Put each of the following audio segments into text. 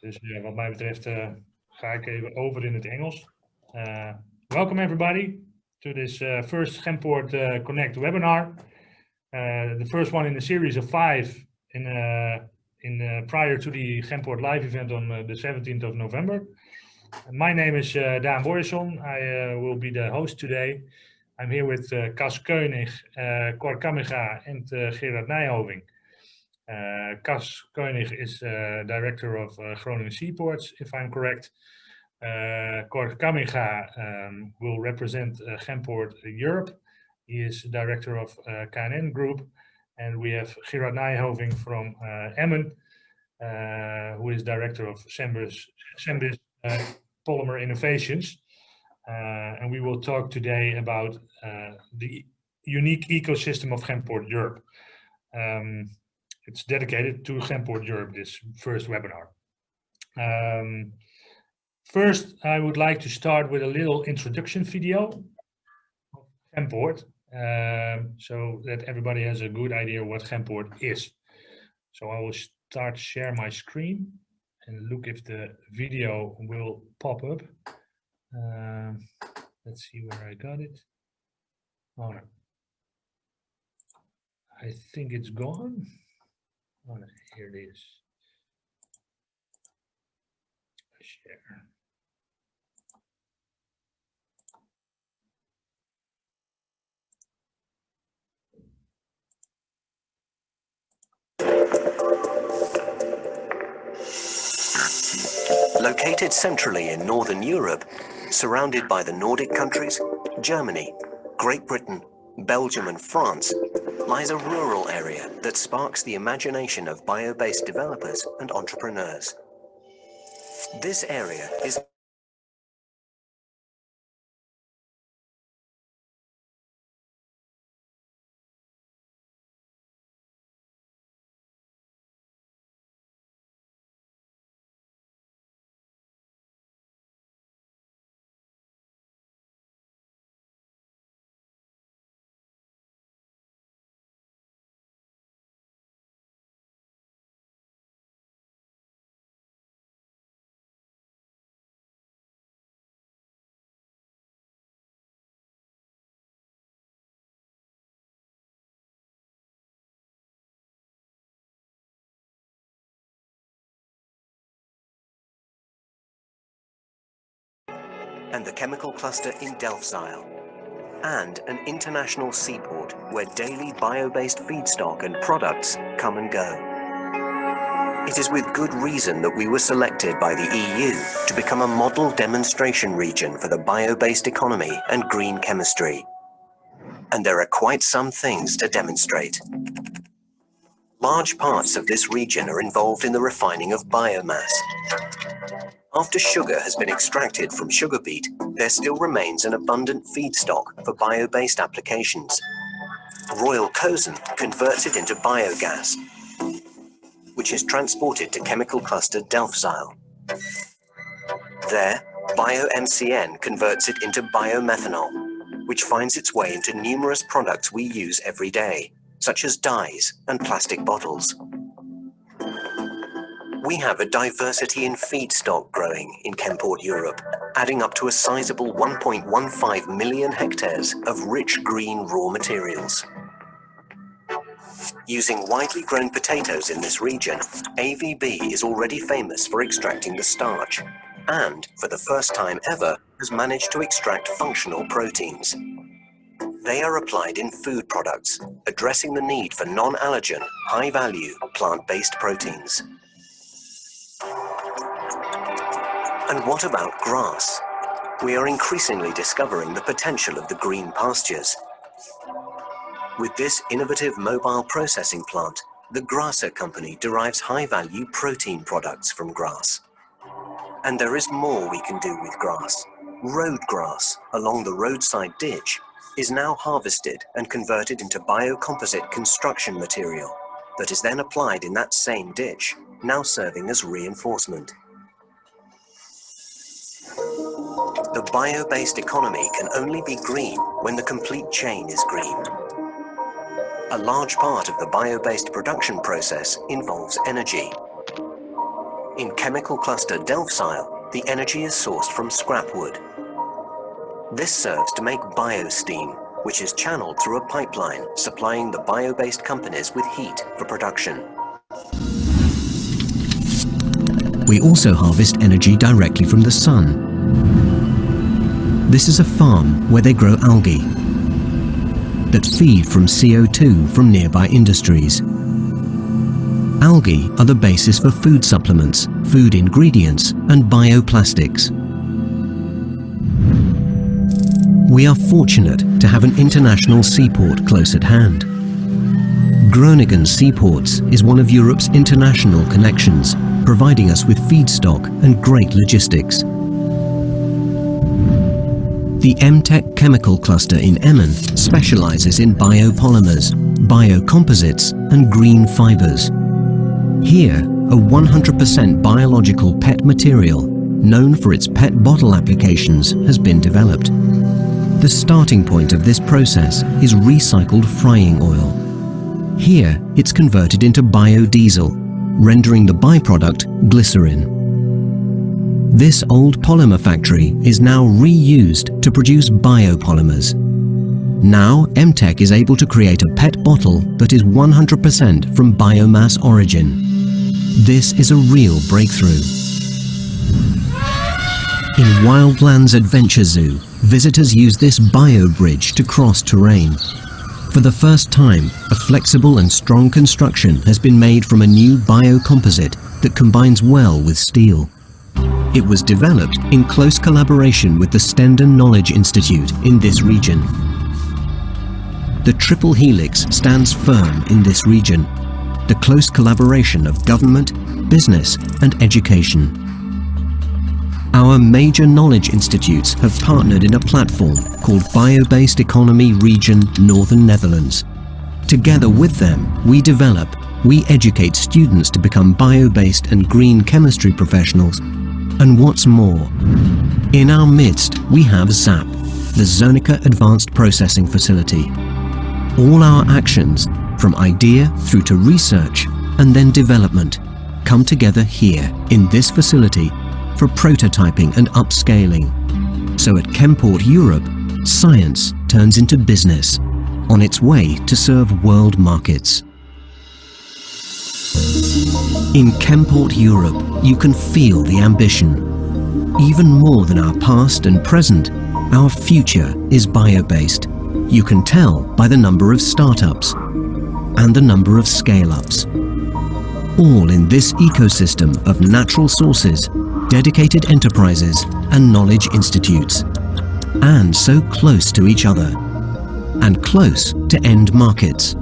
Dus wat mij betreft ga ik even over in het Engels. Welcome everybody to this first Chemport Connect webinar. The first one in a series of 5 prior to the Chemport live event on the 17th of November. My name is Daan Boyson. I will be the host today. I'm here with Cas König, Cor Kamminga and Gerard Nijhoving. Cas König is director of Groningen Seaports, if I'm correct. Cor Kamminga will represent Chemport Europe. He is director of KNN Groep. And we have Gerard Nijhoving from Emmen, who is director of Senbis Polymer Innovations. And we will talk today about the unique ecosystem of Chemport Europe. It's dedicated to Chemport Europe, this first webinar. First, I would like to start with a little introduction video of Chemport, so that everybody has a good idea what Chemport is. So I will start share my screen and look if the video will pop up. Let's see where I got it. Oh, no. I think it's gone. Oh, no, here it is. Share. Located centrally in Northern Europe, surrounded by the Nordic countries, Germany, Great Britain, Belgium and France, lies a rural area that sparks the imagination of bio-based developers and entrepreneurs. This area is and the chemical cluster in Delfzijl, and an international seaport where daily bio-based feedstock and products come and go. It is with good reason that we were selected by the EU to become a model demonstration region for the bio-based economy and green chemistry. And there are quite some things to demonstrate. Large parts of this region are involved in the refining of biomass. After sugar has been extracted from sugar beet, there still remains an abundant feedstock for bio-based applications. Royal Kozen converts it into biogas, which is transported to chemical cluster Delfzijl. There, BioMCN converts it into biomethanol, which finds its way into numerous products we use every day, such as dyes and plastic bottles. We have a diversity in feedstock growing in Chemport Europe, adding up to a sizable 1.15 million hectares of rich green raw materials. Using widely grown potatoes in this region, AVB is already famous for extracting the starch, and for the first time ever has managed to extract functional proteins. They are applied in food products, addressing the need for non-allergen, high-value, plant-based proteins. And what about grass? We are increasingly discovering the potential of the green pastures. With this innovative mobile processing plant, the Grasser company derives high-value protein products from grass. And there is more we can do with grass. Road grass along the roadside ditch is now harvested and converted into biocomposite construction material that is then applied in that same ditch, now serving as reinforcement. The bio-based economy can only be green when the complete chain is green. A large part of the bio-based production process involves energy. In chemical cluster Delfzijl, the energy is sourced from scrap wood. This serves to make biosteam, which is channeled through a pipeline supplying the bio-based companies with heat for production. We also harvest energy directly from the sun. This is a farm where they grow algae that feed from CO2 from nearby industries. Algae are the basis for food supplements, food ingredients, and bioplastics. We are fortunate to have an international seaport close at hand. Groningen Seaports is one of Europe's international connections, providing us with feedstock and great logistics. The MTech chemical cluster in Emmen specializes in biopolymers, biocomposites, and green fibers. Here, a 100% biological PET material, known for its PET bottle applications, has been developed. The starting point of this process is recycled frying oil. Here, it's converted into biodiesel, rendering the byproduct glycerin. This old polymer factory is now reused to produce biopolymers. Now, MTech is able to create a PET bottle that is 100% from biomass origin. This is a real breakthrough. In Wildlands Adventure Zoo, visitors use this bio-bridge to cross terrain. For the first time, a flexible and strong construction has been made from a new biocomposite that combines well with steel. It was developed in close collaboration with the Stenden Knowledge Institute in this region. The triple helix stands firm in this region, the close collaboration of government, business, and education. Our major knowledge institutes have partnered in a platform called Bio-Based Economy Region Northern Netherlands. Together with them, we educate students to become bio-based and green chemistry professionals. And what's more, in our midst we have ZAP, the Zonica Advanced Processing Facility. All our actions, from idea through to research and then development, come together here in this facility for prototyping and upscaling. So at Chemport Europe, science turns into business, on its way to serve world markets. In Chemport Europe, you can feel the ambition. Even more than our past and present, our future is bio-based. You can tell by the number of startups and the number of scale-ups. All in this ecosystem of natural sources, dedicated enterprises and knowledge institutes. And so close to each other. And close to end markets.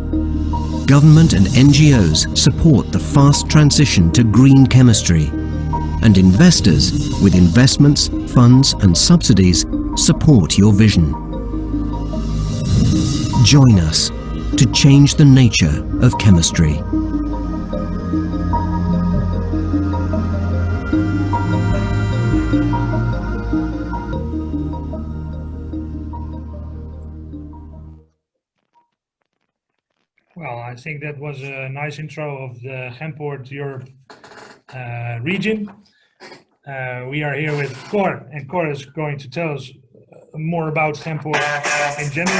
Government and NGOs support the fast transition to green chemistry, and investors, with investments, funds and subsidies, support your vision. Join us to change the nature of chemistry. Well, I think that was a nice intro of the Chemport Europe region. We are here with Cor, and Cor is going to tell us more about Chemport in general.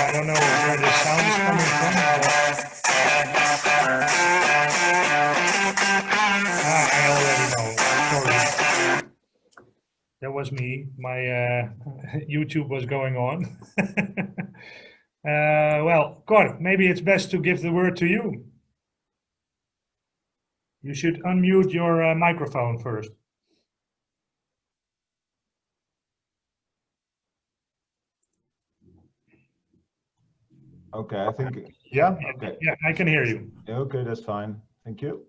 I don't know where the sound is coming from. I already know. Sorry. That was me. My YouTube was going on. Well, Cor, maybe it's best to give the word to you. You should unmute your microphone first. Okay, I think, yeah, okay. Yeah, I can hear you. Okay, that's fine. Thank you.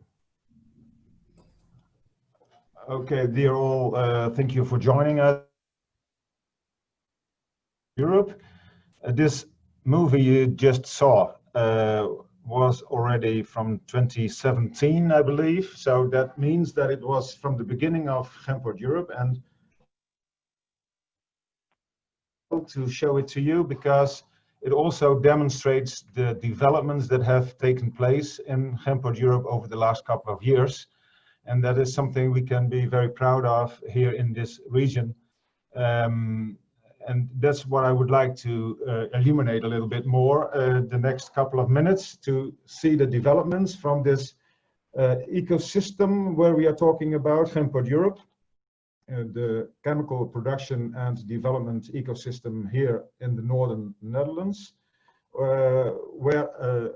Okay, dear all, thank you for joining us. Europe. This movie you just saw was already from 2017, I believe. So that means that it was from the beginning of Chemport Europe, and to show it to you because it also demonstrates the developments that have taken place in Chemport Europe over the last couple of years. And that is something we can be very proud of here in this region. And that's what I would like to illuminate a little bit more the next couple of minutes, to see the developments from this ecosystem where we are talking about, Chemport Europe, the chemical production and development ecosystem here in the northern Netherlands, where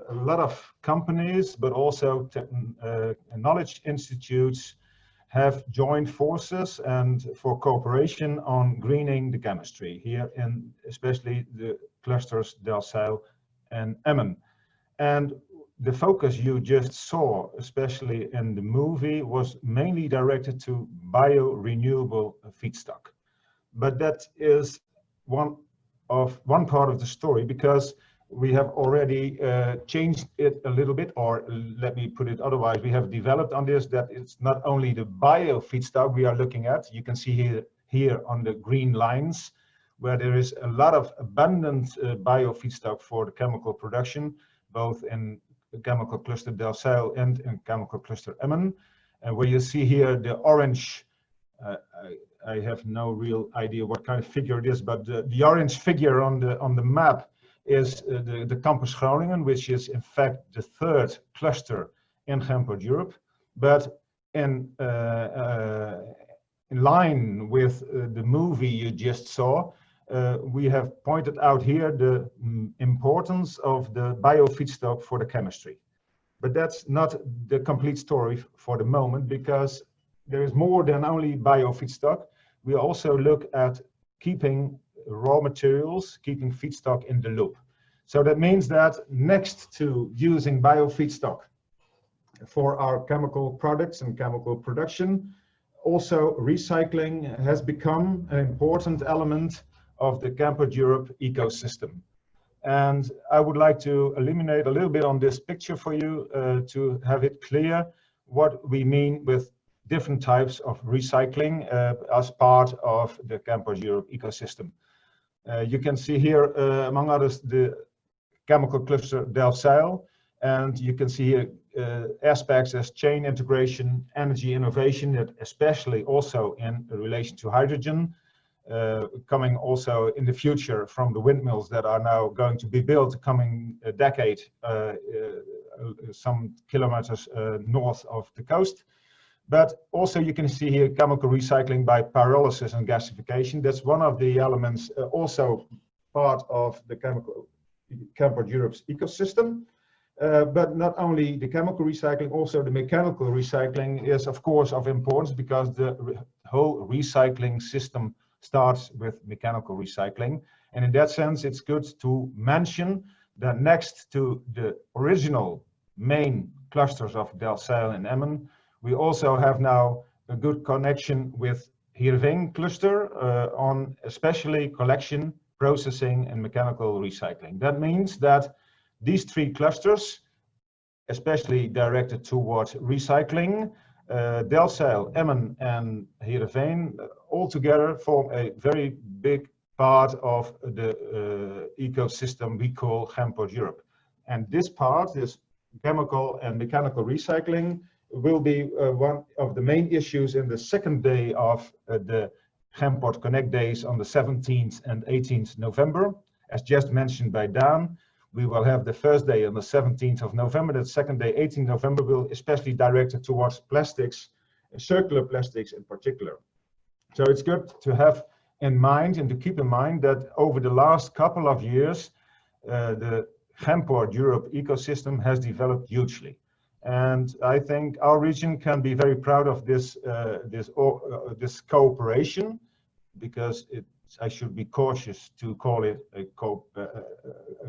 a lot of companies, but also knowledge institutes have joined forces and for cooperation on greening the chemistry here in especially the clusters Delfzijl and Emmen. And the focus you just saw, especially in the movie, was mainly directed to bio-renewable feedstock. But that is one part of the story, because we have already changed it a little bit, or let me put it otherwise, we have developed on this, that it's not only the bio feedstock we are looking at. You can see here on the green lines, where there is a lot of abundant bio feedstock for the chemical production, both in the chemical cluster Delfzijl and in chemical cluster Emmen. And where you see here the orange, I have no real idea what kind of figure it is, but the orange figure on the map is the campus Groningen, which is in fact the third cluster in Chemport Europe. But in line with the movie you just saw, we have pointed out here the importance of the bio feedstock for the chemistry. But that's not the complete story for the moment, because there is more than only bio feedstock. We also look at keeping raw materials, keeping feedstock in the loop. So that means that next to using bio feedstock for our chemical products and chemical production, also recycling has become an important element of the Chemport Europe ecosystem. And I would like to illuminate a little bit on this picture for you to have it clear what we mean with different types of recycling as part of the Chemport Europe ecosystem. You can see here, among others, the chemical cluster Delfzijl, and you can see here aspects as chain integration, energy innovation, that especially also in relation to hydrogen, coming also in the future from the windmills that are now going to be built coming decade, some kilometers north of the coast. But also you can see here chemical recycling by pyrolysis and gasification. That's one of the elements also part of the Chemport Europe's ecosystem. But not only the chemical recycling, also the mechanical recycling is of course of importance, because the whole recycling system starts with mechanical recycling. And in that sense, it's good to mention that next to the original main clusters of Delfzijl and Emmen, we also have now a good connection with Heerenveen cluster on especially collection, processing and mechanical recycling. That means that these three clusters, especially directed towards recycling, Delfzijl, Emmen and Heerenveen, all together form a very big part of the ecosystem we call Chemport Europe. And this part, this chemical and mechanical recycling, will be one of the main issues in the second day of the Chemport Connect Days on the 17th and 18th November. As just mentioned by Daan, we will have the first day on the 17th of November. The second day, 18th November, will especially directed towards plastics, circular plastics in particular. So it's good to have in mind and to keep in mind that over the last couple of years, the Chemport Europe ecosystem has developed hugely. And I think our region can be very proud of this cooperation, because I should be cautious to call it a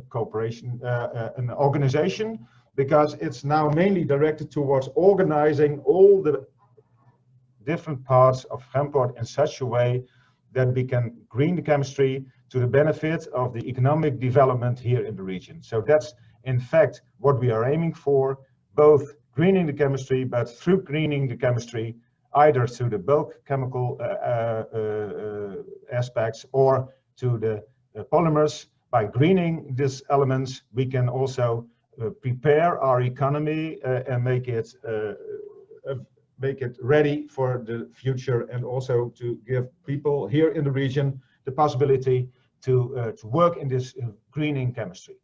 cooperation, an organization, because it's now mainly directed towards organizing all the different parts of Chemport in such a way that we can green the chemistry to the benefit of the economic development here in the region. So that's in fact what we are aiming for, both greening the chemistry, but through greening the chemistry, either through the bulk chemical aspects or to the polymers, by greening these elements, we can also prepare our economy and make it ready for the future, and also to give people here in the region the possibility to work in this greening chemistry.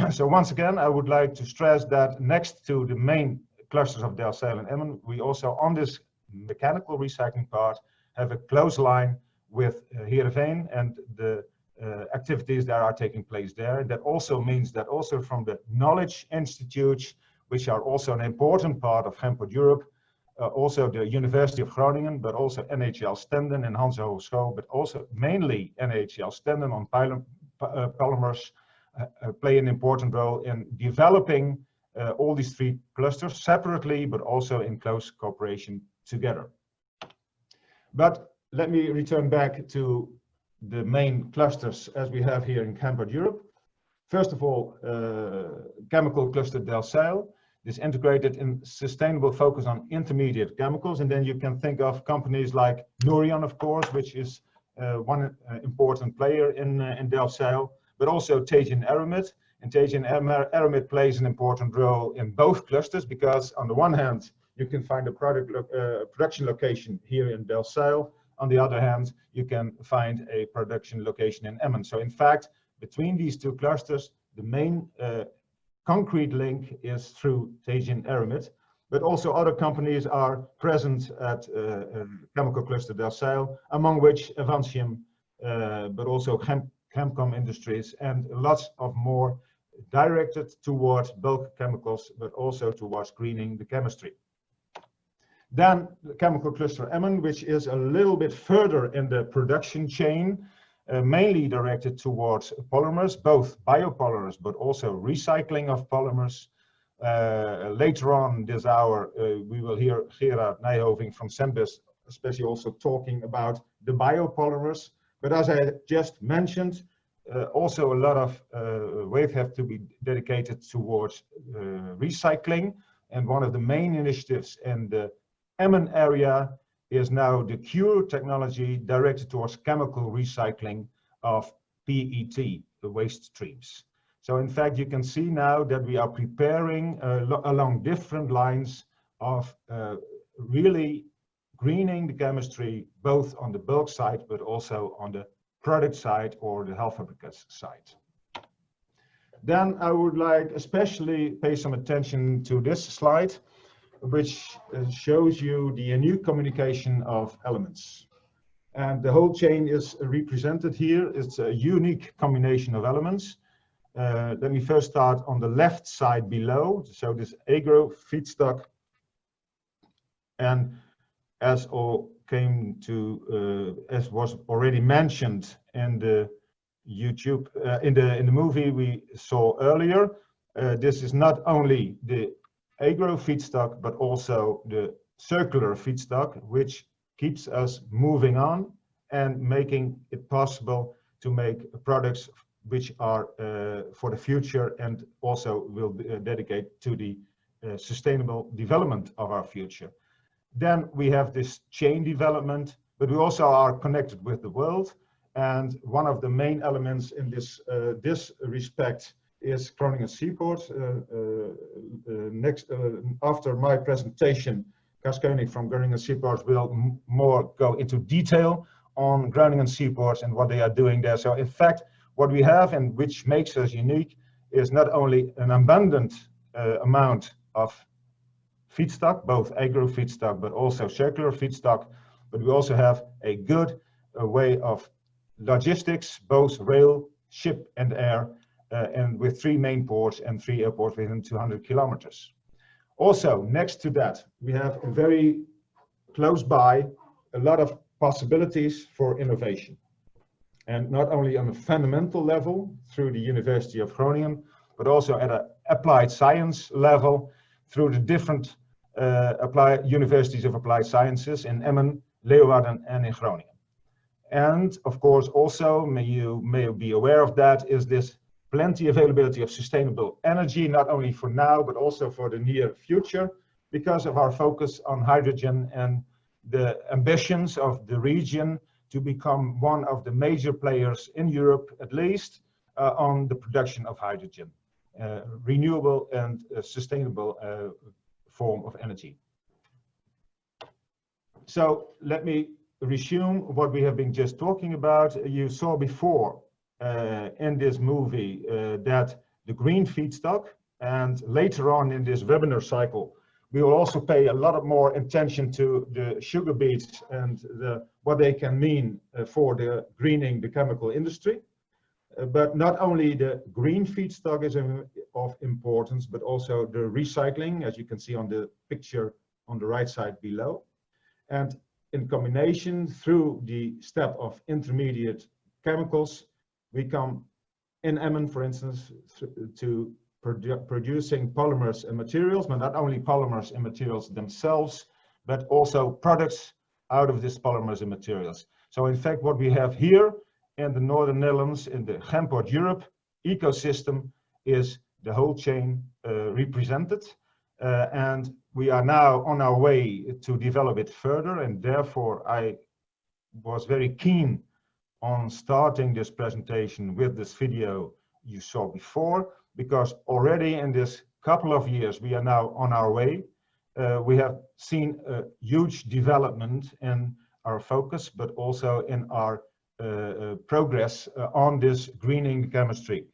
So once again, I would like to stress that next to the main clusters of Delfzijl and Emmen, we also on this mechanical recycling part have a close line with Heerenveen and the activities that are taking place there. That also means that also from the knowledge institutes, which are also an important part of Chemport Europe, also the University of Groningen, but also NHL Stenden and Hanse Hogeschool, but also mainly NHL Stenden on polymers, play an important role in developing all these three clusters separately, but also in close cooperation together. But let me return back to the main clusters as we have here in Chemport Europe. First of all, chemical cluster Delfzijl, this integrated and sustainable focus on intermediate chemicals. And then you can think of companies like Nouryon, of course, which is one important player in Delfzijl, but also Teijin Aramid. And Teijin Aramid plays an important role in both clusters, because on the one hand, you can find a production location here in Delfzijl. On the other hand, you can find a production location in Emmen. So in fact, between these two clusters, the main concrete link is through Teijin Aramid, but also other companies are present at chemical cluster Delfzijl, among which Avantium, but also Chemcom Industries, and lots of more directed towards bulk chemicals, but also towards greening the chemistry. Then the chemical cluster Emmen, which is a little bit further in the production chain, mainly directed towards polymers, both biopolymers, but also recycling of polymers. Later on this hour, we will hear Gerard Nijhoving from Senbis, especially also talking about the biopolymers. But as I just mentioned, also a lot of weight have to be dedicated towards recycling. And one of the main initiatives in the Emmen area is now the CURE technology directed towards chemical recycling of PET, the waste streams. So in fact, you can see now that we are preparing along different lines of really greening the chemistry, both on the bulk side, but also on the product side or the half fabricates side. Then I would like especially pay some attention to this slide, which shows you the new communication of elements. And the whole chain is represented here. It's a unique combination of elements. Let me first start on the left side below. So this agro feedstock, and as was already mentioned in the YouTube, in the movie we saw earlier, this is not only the agro feedstock, but also the circular feedstock, which keeps us moving on and making it possible to make products which are for the future, and also will dedicate to the sustainable development of our future. Then we have this chain development, but we also are connected with the world. And one of the main elements in this respect is Groningen Seaports. After my presentation, Cas König from Groningen Seaports will more go into detail on Groningen Seaports and what they are doing there. So in fact, what we have and which makes us unique is not only an abundant amount of feedstock, both agro feedstock, but also circular feedstock, but we also have a good way of logistics, both rail, ship and air, and with 3 main ports and 3 airports within 200 kilometers. Also, next to that, we have very close by a lot of possibilities for innovation. And not only on a fundamental level through the University of Groningen, but also at an applied science level through the different universities of applied sciences in Emmen, Leeuwarden and in Groningen. And of course, also, you may be aware of that, is this plenty availability of sustainable energy, not only for now, but also for the near future, because of our focus on hydrogen and the ambitions of the region to become one of the major players in Europe, at least, on the production of hydrogen, renewable and sustainable form of energy. So let me resume what we have been just talking about. You saw before in this movie that the green feedstock, and later on in this webinar cycle, we will also pay a lot more attention to the sugar beets and what they can mean for the greening the chemical industry. But not only the green feedstock is of importance, but also the recycling, as you can see on the picture on the right side below. And in combination, through the step of intermediate chemicals, we come in Emmen, for instance, to producing polymers and materials, but not only polymers and materials themselves, but also products out of these polymers and materials. So in fact, what we have here in the Northern Netherlands, in the Chemport Europe ecosystem, is the whole chain represented. And we are now on our way to develop it further, and therefore I was very keen on starting this presentation with this video you saw before, because already in this couple of years we are now on our way. We have seen a huge development in our focus, but also in our progress on this greening chemistry.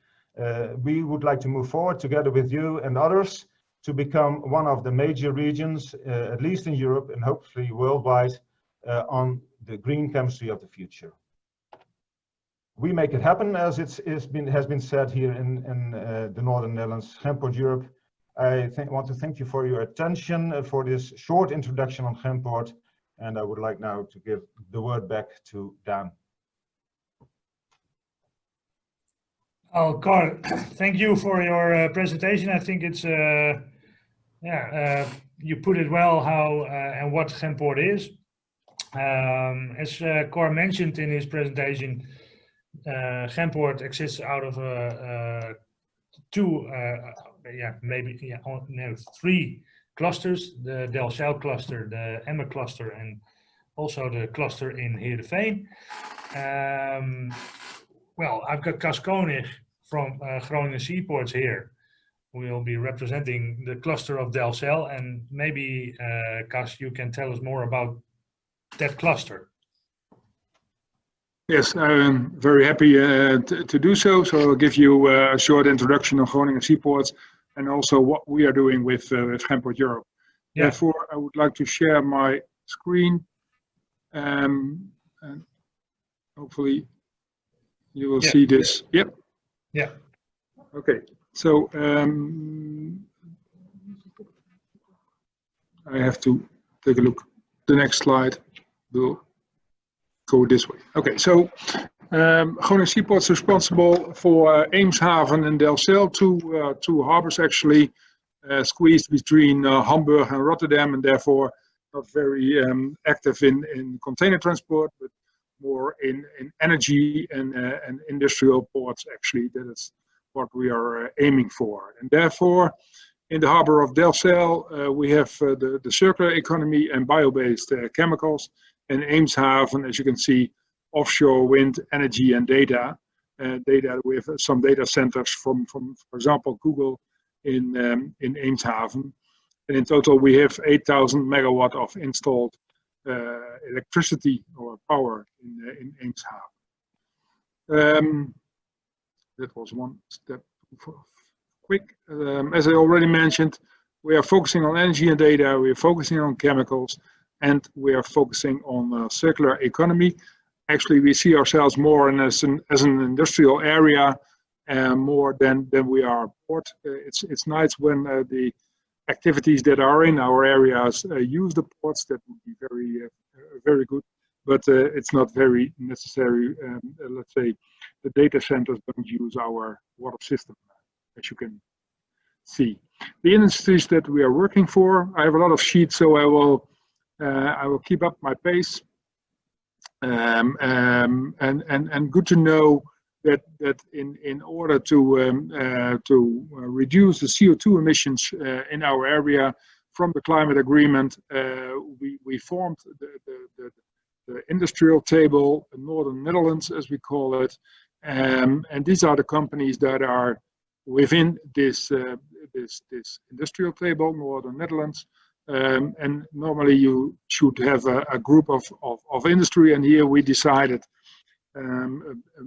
We would like to move forward together with you and others to become one of the major regions, at least in Europe and hopefully worldwide, on the green chemistry of the future. We make it happen, as has been said here in the Northern Netherlands, Chemport Europe. I want to thank you for your attention for this short introduction on Chemport, and I would like now to give the word back to Dan. Oh, Cor, thank you for your presentation. I think it's you put it well how and what Chemport is. As Cor mentioned in his presentation, Chemport exists out of three clusters: the Delfzijl cluster, the Emmen cluster, and also the cluster in Heerenveen. Well, I've got Cas König from Groningen Seaports here. We'll be representing the cluster of Delfzijl, and maybe Cas, you can tell us more about that cluster. Yes, I'm very happy to do so. So I'll give you a short introduction of Groningen Seaports and also what we are doing with Chemport Europe. Yeah. Therefore, I would like to share my screen, and hopefully you will see this. Yep. Yeah. Okay. So I have to take a look. The next slide will go this way. Okay, so Groningen Seaports is responsible for Eemshaven and Delfzijl, two harbors actually squeezed between Hamburg and Rotterdam, and therefore not very active in container transport, but more in energy and industrial ports actually. That is what we are aiming for. And therefore, in the harbor of Delfzijl, we have the circular economy and bio-based chemicals. And Eemshaven, as you can see, offshore wind, energy, and data. We have some data centers from for example, Google in Eemshaven. And in total, we have 8,000 megawatt of installed electricity or power in Eemshaven. That was one step quick. As I already mentioned, we are focusing on energy and data. We are focusing on chemicals. And we are focusing on circular economy. Actually, we see ourselves more as an industrial area, more than we are a port. It's nice when the activities that are in our areas use the ports. That would be very good. But it's not very necessary. Let's say the data centers don't use our water system, as you can see. The industries that we are working for. I have a lot of sheets, so I will keep up my pace, and good to know that in order to reduce the CO2 emissions in our area from the climate agreement, we formed the industrial table, Northern Netherlands as we call it, And these are the companies that are within this industrial table, Northern Netherlands. And normally you should have a group of industry, and here we decided,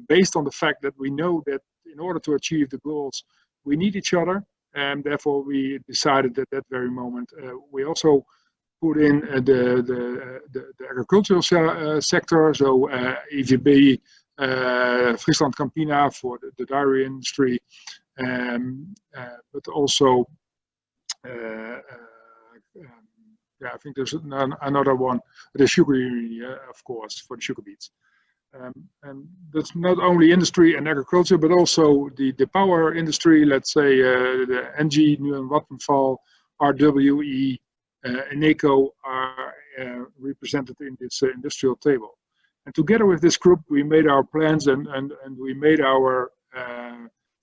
based on the fact that we know that in order to achieve the goals, we need each other, and therefore we decided at that very moment we also put in the agricultural sector, so EVB, Friesland Campina for the dairy industry, but also I think there's another one, the sugar union, of course, for the sugar beets. And that's not only industry and agriculture, but also the power industry, let's say the NG, Nuon Vattenfall, RWE, Eneco are represented in this industrial table. And together with this group, we made our plans and we made our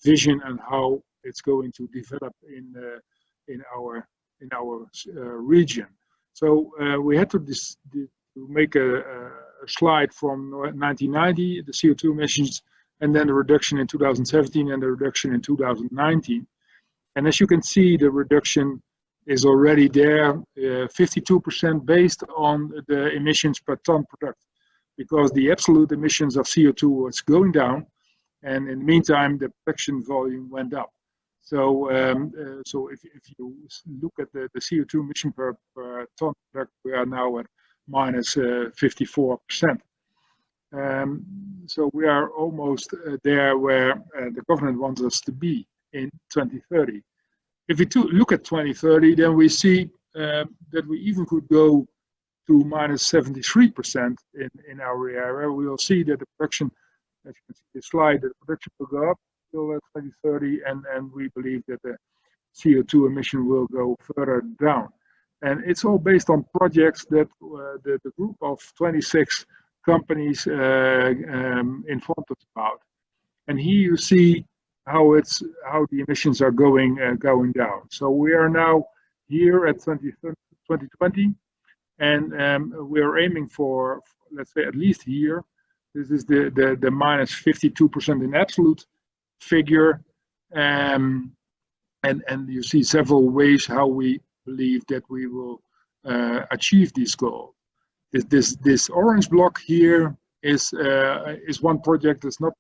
vision and how it's going to develop in our region. So we had to make a slide from 1990, the CO2 emissions, and then the reduction in 2017 and the reduction in 2019. And as you can see, the reduction is already there, 52% based on the emissions per ton product, because the absolute emissions of CO2 was going down, and in the meantime, the production volume went up. So, if you look at the CO2 emission per ton product, we are now at minus 54%. So we are almost there where the government wants us to be in 2030. If we look at 2030, then we see that we even could go to minus 73% in our area. We will see that the production, as you can see the slide, the production will go up till 2030, and we believe that the CO2 emission will go further down. And it's all based on projects that the group of 26 companies informed us about. And here you see how the emissions are going down. So we are now here at 2020, and we are aiming for, let's say, at least here. This is the minus 52% in absolute figure, and you see several ways how we believe that we will achieve this goal. This orange block here is one project that's not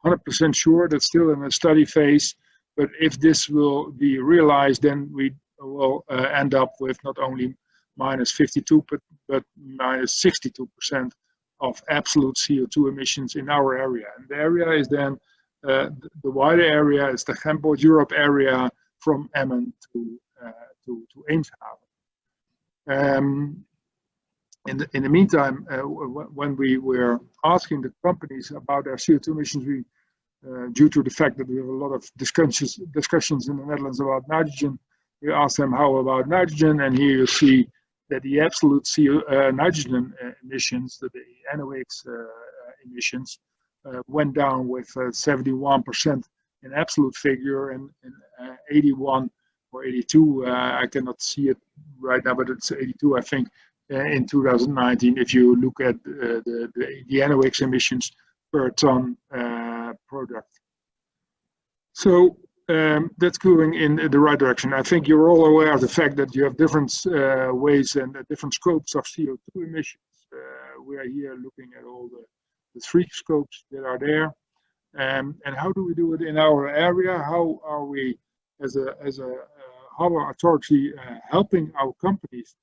100% sure, that's still in a study phase, but if this will be realized, then we will end up with not only minus 52 but minus 62% of absolute CO2 emissions in our area. And the area is then the wider area is the Chemport Europe area from Emmen to Eemshaven. In the meantime, when we were asking the companies about their CO2 emissions, we, due to the fact that we have a lot of discussions in the Netherlands about nitrogen, we asked them how about nitrogen, and here you see that the absolute nitrogen emissions, the NOx emissions, went down with 71% in absolute figure, and 81 or 82, I cannot see it right now, but it's 82, I think, in 2019, if you look at the NOx emissions per ton product. So that's going in the right direction. I think you're all aware of the fact that you have different ways and different scopes of CO2 emissions. We are here looking at all the three scopes that are there. And how do we do it in our area? How are we, as a harbor authority, helping our companies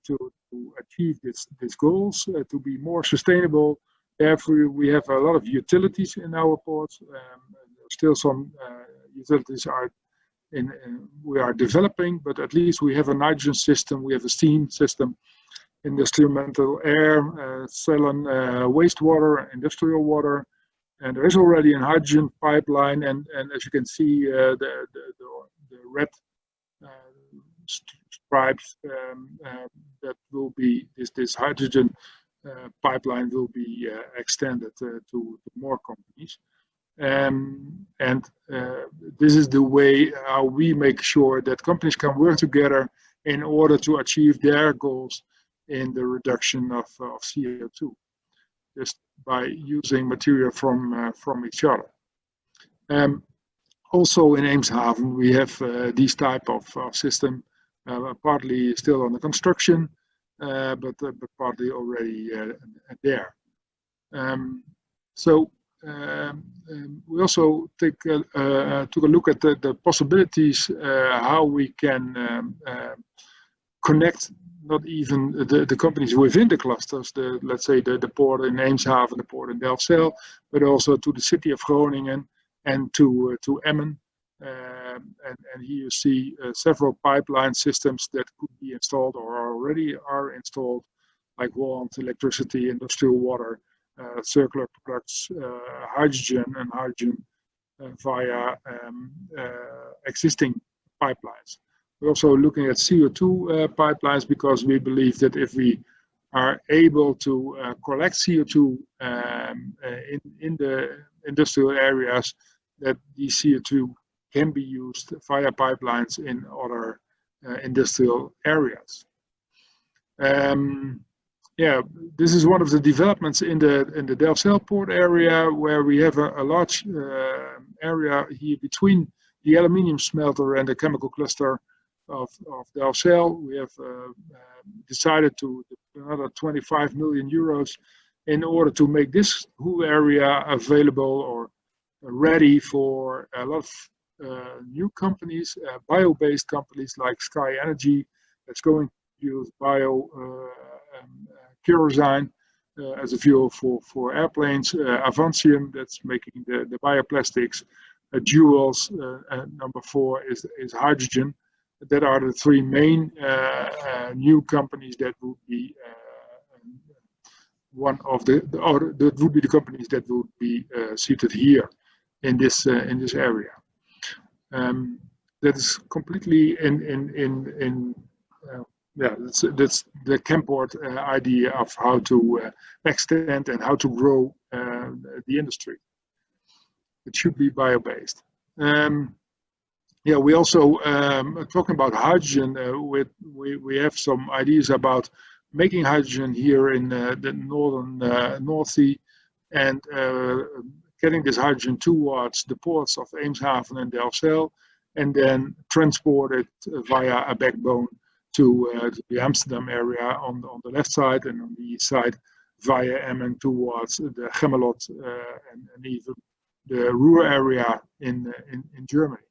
to achieve these goals, to be more sustainable? Therefore, we have a lot of utilities in our ports. Still some utilities we are developing, but at least we have a nitrogen system, we have a steam system, instrumental air, saline wastewater, industrial water, and there is already a hydrogen pipeline. And as you can see, the red stripes that will be this hydrogen pipeline will be extended to more companies. And this is the way how we make sure that companies can work together in order to achieve their goals in the reduction of CO2. just by using material from each other. Also in Eemshaven, we have these type of system, partly still under construction, but partly already there. We also took a look at the possibilities, how we can connect not even the companies within the clusters, let's say the port in Eemshaven, the port in Delfzijl, but also to the city of Groningen and to Emmen. And here you see several pipeline systems that could be installed or already are installed, like warmth, electricity, industrial water, circular products, hydrogen via existing pipelines. We're also looking at CO2 pipelines, because we believe that if we are able to collect CO2 in the industrial areas, that the CO2 can be used via pipelines in other industrial areas. This is one of the developments in the Delfzijl port area, where we have a large area here between the aluminium smelter and the chemical cluster of Delfzijl. We have decided to another 25 million euros in order to make this whole area available or ready for a lot of new companies, bio-based companies like Sky Energy, that's going to use bio kerosene as a fuel for airplanes, Avancium, that's making the bioplastics, Jewels, number 4 is hydrogen. That are the 3 main new companies that would be that would be the companies that would be seated here in this area. That is completely that's the Chemport idea of how to extend and how to grow the industry. It should be bio-based. We also talking about hydrogen. We have some ideas about making hydrogen here in the northern North Sea, and getting this hydrogen towards the ports of Eemshaven and Delfzijl, and then transport it via a backbone to the Amsterdam area on the left side, and on the east side via Emmen towards the Gemmelot and even the Ruhr area in Germany.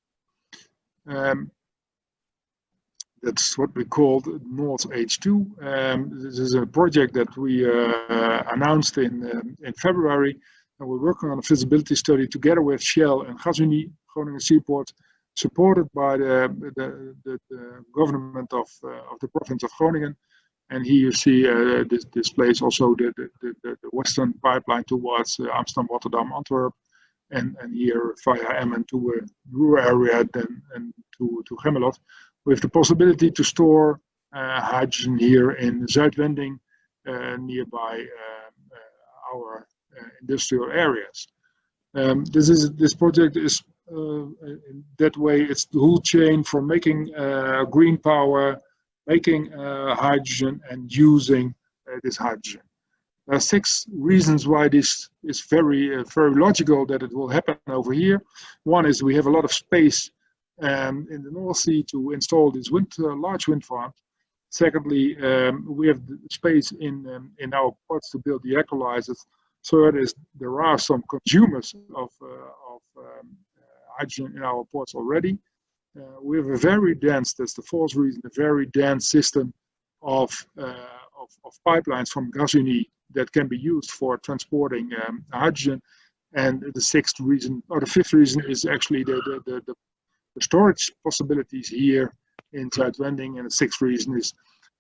That's what we called North H2. This is a project that we announced in February, and we're working on a feasibility study together with Shell and Gasunie, Groningen Seaports, supported by the government of the province of Groningen. And here you see this place also the western pipeline towards Amsterdam, Rotterdam, Antwerp, and here via Emmen to Ruhr area, then and to Gemmelot, with the possibility to store hydrogen here in Zuidwending, nearby our industrial areas. This project is in that way, it's the whole chain from making green power, making hydrogen, and using this hydrogen. There are 6 reasons why this is very logical that it will happen over here. One is we have a lot of space in the North Sea to install these large wind farms. Secondly, we have the space in our ports to build the electrolyzers. Third is there are some consumers of hydrogen in our ports already. We have a very dense, that's the 4th reason, a very dense system of pipelines from Gasunie that can be used for transporting hydrogen. And the 5th reason is actually the storage possibilities here in Zuidwending. And the 6th reason is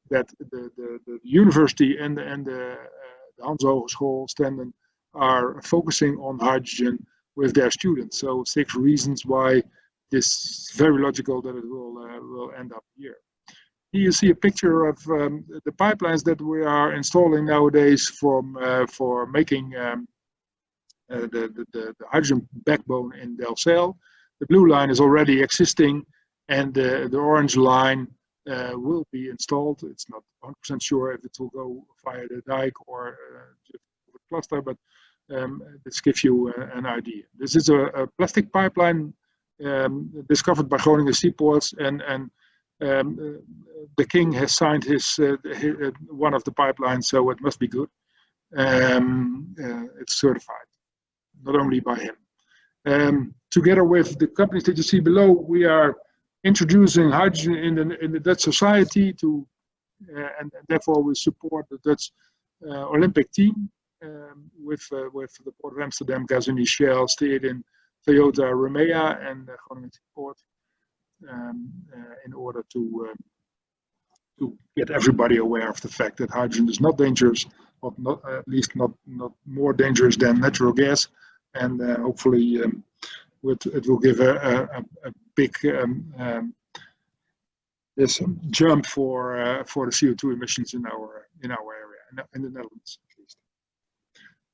that the university and the Hans Hogeschool Stenden are focusing on hydrogen with their students. So 6 reasons why this is very logical that it will end up here. Here you see a picture of the pipelines that we are installing nowadays for making the hydrogen backbone in Delfzijl. The blue line is already existing, and the orange line will be installed. It's not 100% sure if it will go via the dike or just over the cluster, but this gives you an idea. This is a plastic pipeline discovered by Groningen Seaports, and the king has signed his one of the pipelines, so it must be good. It's certified, not only by him. Together with the companies that you see below, we are introducing hydrogen in the Dutch society and therefore we support the Dutch Olympic team with the Port of Amsterdam, Gasunie, Shell, Stedin, Toyota, Remea, and Groningen Seaports in order to get everybody aware of the fact that hydrogen is not dangerous, or not, at least not more dangerous than natural gas, and hopefully it will give a big jump for the CO2 emissions in our area, in the Netherlands at least.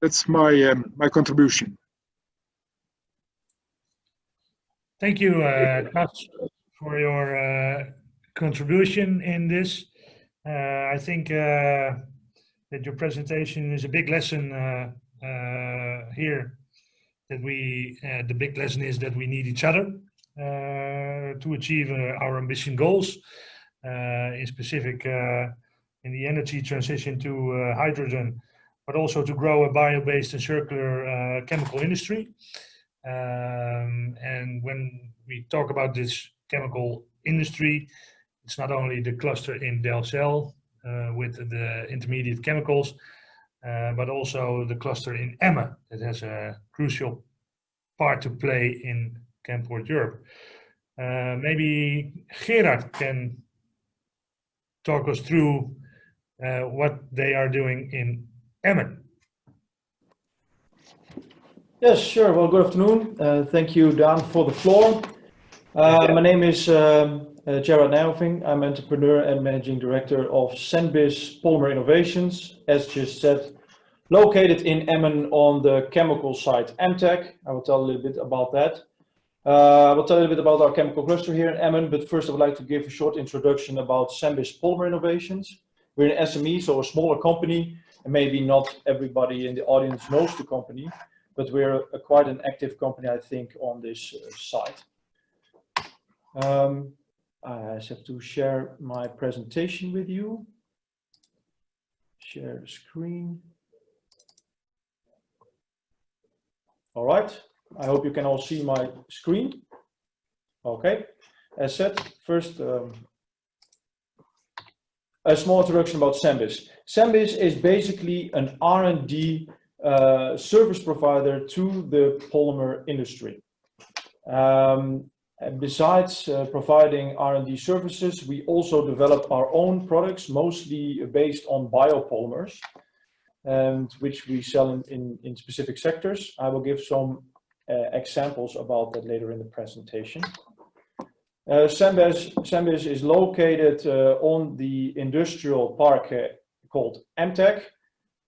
That's my contribution. Thank you, Cas, for your contribution in this. I think that your presentation is a big lesson here. That the big lesson is that we need each other to achieve our ambition goals, in specific in the energy transition to hydrogen, but also to grow a bio-based and circular chemical industry. And when we talk about this chemical industry, it's not only the cluster in Delfzijl with the intermediate chemicals, but also the cluster in Emmen that has a crucial part to play in Chemport Europe. Maybe Gerard can talk us through what they are doing in Emmen. Yes, sure. Well, good afternoon. Thank you, Dan, for the floor. My name is Gerard Nijhoving. I'm entrepreneur and managing director of Senbis Polymer Innovations, as just said, located in Emmen on the chemical site Emtech. I will tell a little bit about that. I will tell a little bit about our chemical cluster here in Emmen, but first I would like to give a short introduction about Senbis Polymer Innovations. We're an SME, so a smaller company, and maybe not everybody in the audience knows the company, but we're quite an active company, I think, on this site. I just have to share my presentation with you. Share the screen. All right, I hope you can all see my screen. Okay, as said, first a small introduction about Senbis. Senbis is basically an R&D service provider to the polymer industry. And besides providing R&D services, we also develop our own products, mostly based on biopolymers, and which we sell in specific sectors. I will give some examples about that later in the presentation. Senbis is located on the industrial park called Emtech,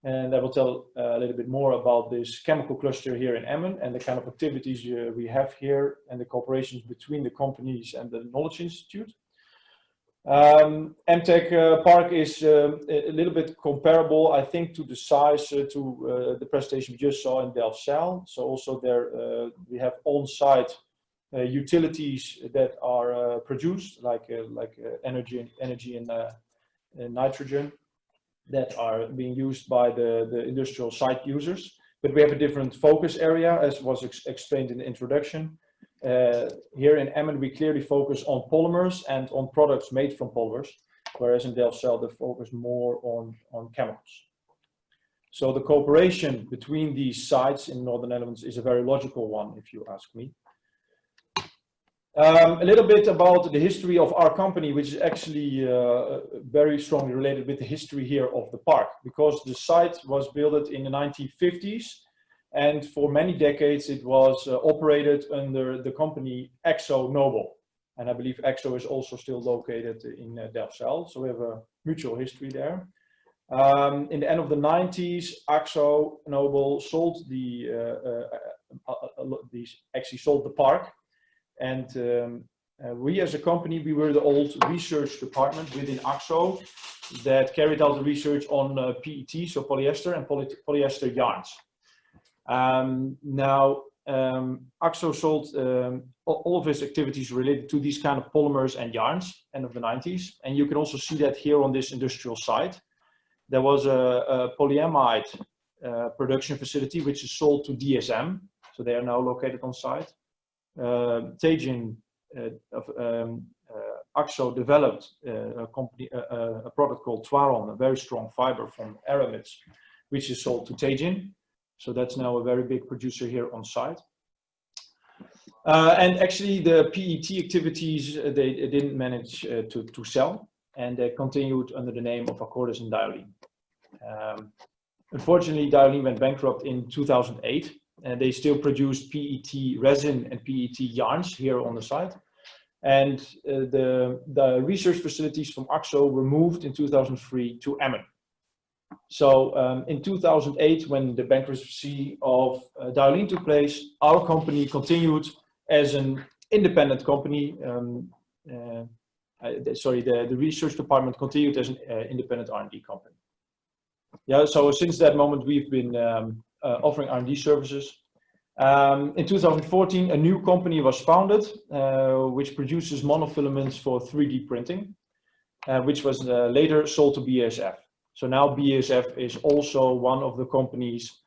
and I will tell a little bit more about this chemical cluster here in Emmen and the kind of activities we have here and the cooperations between the companies and the Knowledge Institute. Emtech Park is a little bit comparable, I think, to the size to the presentation we just saw in Delfzijl. So also there we have on-site utilities that are produced, like energy and nitrogen, that are being used by the industrial site users. But we have a different focus area, as was explained in the introduction. Here in Emmen, we clearly focus on polymers and on products made from polymers, whereas in Delfzijl, the focus more on chemicals. So the cooperation between these sites in Northern Netherlands is a very logical one, if you ask me. A little bit about the history of our company, which is actually very strongly related with the history here of the park, because the site was built in the 1950s, and for many decades it was operated under the company Akzo Nobel, and I believe Akzo is also still located in Delfzijl, so we have a mutual history there. In the end of the 90s, Akzo Nobel sold actually sold the park. And We as a company, we were the old research department within AXO that carried out the research on PET, so polyester and polyester yarns. Now, AXO sold all of its activities related to these kind of polymers and yarns, end of the 90s. And you can also see that here on this industrial site. There was a polyamide production facility which is sold to DSM. So they are now located on site. Teijin AXO developed a product called Twaron, a very strong fiber from aramids, which is sold to Teijin. So that's now a very big producer here on site. And actually the PET activities, they didn't manage to sell, and they continued under the name of Accordis and Dioline. Unfortunately, Dioline went bankrupt in 2008, and they still produced PET resin and PET yarns here on the site. And the research facilities from AXO were moved in 2003 to Emmen. So in 2008, when the bankruptcy of Dioline took place, our company continued as an independent company. The research department continued as an independent R&D company. Yeah, so since that moment, we've been offering R&D services. In 2014, a new company was founded, which produces monofilaments for 3D printing, which was later sold to BASF. So now BASF is also one of the companies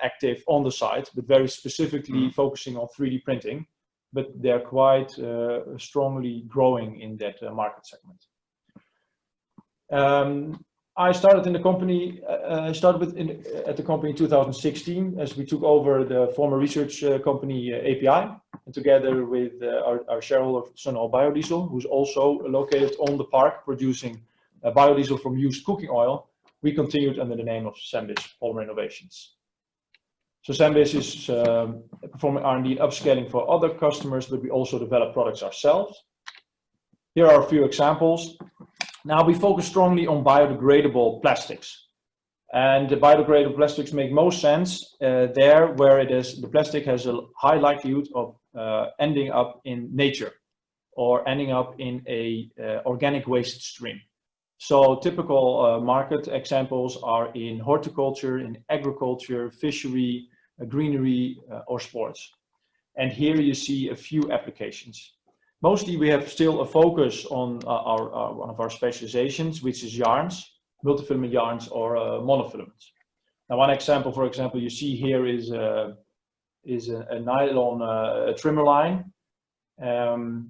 active on the site, but very specifically focusing on 3D printing. But they're quite strongly growing in that market segment. I started in the company. I started at the company in 2016 as we took over the former research company API, and together with our shareholder Sunol Biodiesel, who's also located on the park producing biodiesel from used cooking oil, we continued under the name of Senbis Polymer Innovations. So Senbis is performing R&D and upscaling for other customers, but we also develop products ourselves. Here are a few examples. Now we focus strongly on biodegradable plastics. And the biodegradable plastics make most sense there where it is, the plastic has a high likelihood of ending up in nature or ending up in a organic waste stream. So typical market examples are in horticulture, in agriculture, fishery, greenery, or sports. And here you see a few applications. Mostly we have still a focus on one of our specializations, which is yarns, multifilament yarns or monofilaments. Now one example, for example, you see here is a nylon trimmer line.